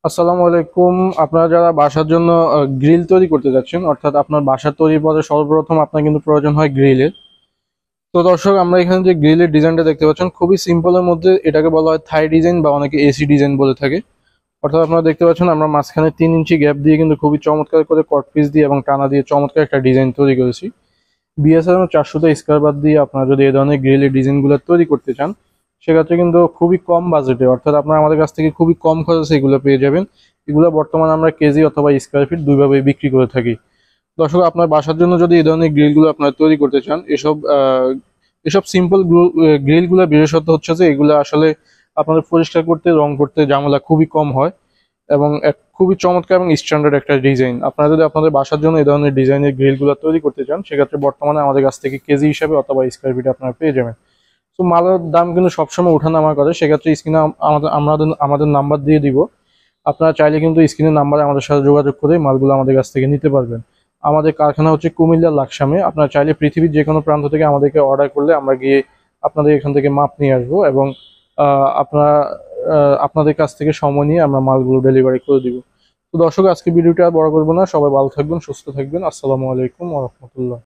আসসালামু আলাইকুম। আপনারা যারা বাসার জন্য গ্রিল তৈরি করতে যাচ্ছেন, অর্থাৎ আপনার বাসা তৈরির পরে সর্বপ্রথম আপনার কিন্তু প্রয়োজন হয় গ্রিলের। তো দর্শক, আমরা এখানে যে গ্রিলের ডিজাইনটা দেখতে পাচ্ছেন খুবই সিম্পলের মধ্যে, এটাকে বলা হয় থাই ডিজাইন বা অনেকে এসি ডিজাইন বলে থাকে। অর্থাৎ আপনারা দেখতে পাচ্ছেন আমরা মাঝখানে 3 ইঞ্চি গ্যাপ দিয়ে কিন্তু খুবই চমৎকার করে কট পিস দিয়ে এবং টানা দিয়ে চমৎকার একটা ডিজাইন তৈরি করেছি। বিএসআর 400টা স্কোয়ার বার দিয়ে আপনারা যদি এই ধরনের গ্রিলের ডিজাইনগুলো তৈরি করতে চান, সেক্ষেত্রে কিন্তু খুবই কম বাজেটে, অর্থাৎ আপনারা আমাদের কাছ থেকে খুবই কম খরচে এগুলো পেয়ে যাবেন। এগুলো বর্তমানে আমরা কেজি অথবা স্কোয়ার ফিট দুইভাবেই বিক্রি করে থাকি। দর্শক, আপনার বাসার জন্য যদি এই ধরনের গ্রিলগুলো আপনারা তৈরি করতে চান, এসব সিম্পল গ্রিলগুলো বিশেষত্ব হচ্ছে যে এগুলো আসলে আপনাদের পরিষ্কার করতে, রং করতে ঝামেলা খুবই কম হয় এবং খুবই চমৎকার এবং স্ট্যান্ডার্ড একটা ডিজাইন। আপনারা যদি আপনাদের বাসার জন্য এই ধরনের ডিজাইনের গ্রিলগুলো তৈরি করতে চান, সেক্ষেত্রে বর্তমানে আমাদের কাছ থেকে কেজি হিসাবে অথবা স্কোয়ার ফিটে আপনারা পেয়ে যাবেন। তো মালের দাম কিন্তু সবসময় ওঠানামা করে, সেক্ষেত্রে স্ক্রিনে আমাদের নাম্বার দিয়ে দিব। আপনারা চাইলে কিন্তু স্ক্রিনের নাম্বারে আমাদের সাথে যোগাযোগ করে মালগুলো আমাদের কাছ থেকে নিতে পারবেন। আমাদের কারখানা হচ্ছে কুমিল্লার লাকসামে। আপনারা চাইলে পৃথিবীর যে কোনো প্রান্ত থেকে আমাদেরকে অর্ডার করলে আমরা গিয়ে আপনাদের এখান থেকে মাপ নিয়ে আসবো এবং আপনারা আপনাদের কাছ থেকে সময় নিয়ে আমরা মালগুলো ডেলিভারি করে দিব। তো দর্শক, আজকে ভিডিওটা আর বড় করবো না, সবাই ভালো থাকবেন, সুস্থ থাকবেন। আসসালামু আলাইকুম ওয়া রাহমাতুল্লাহ।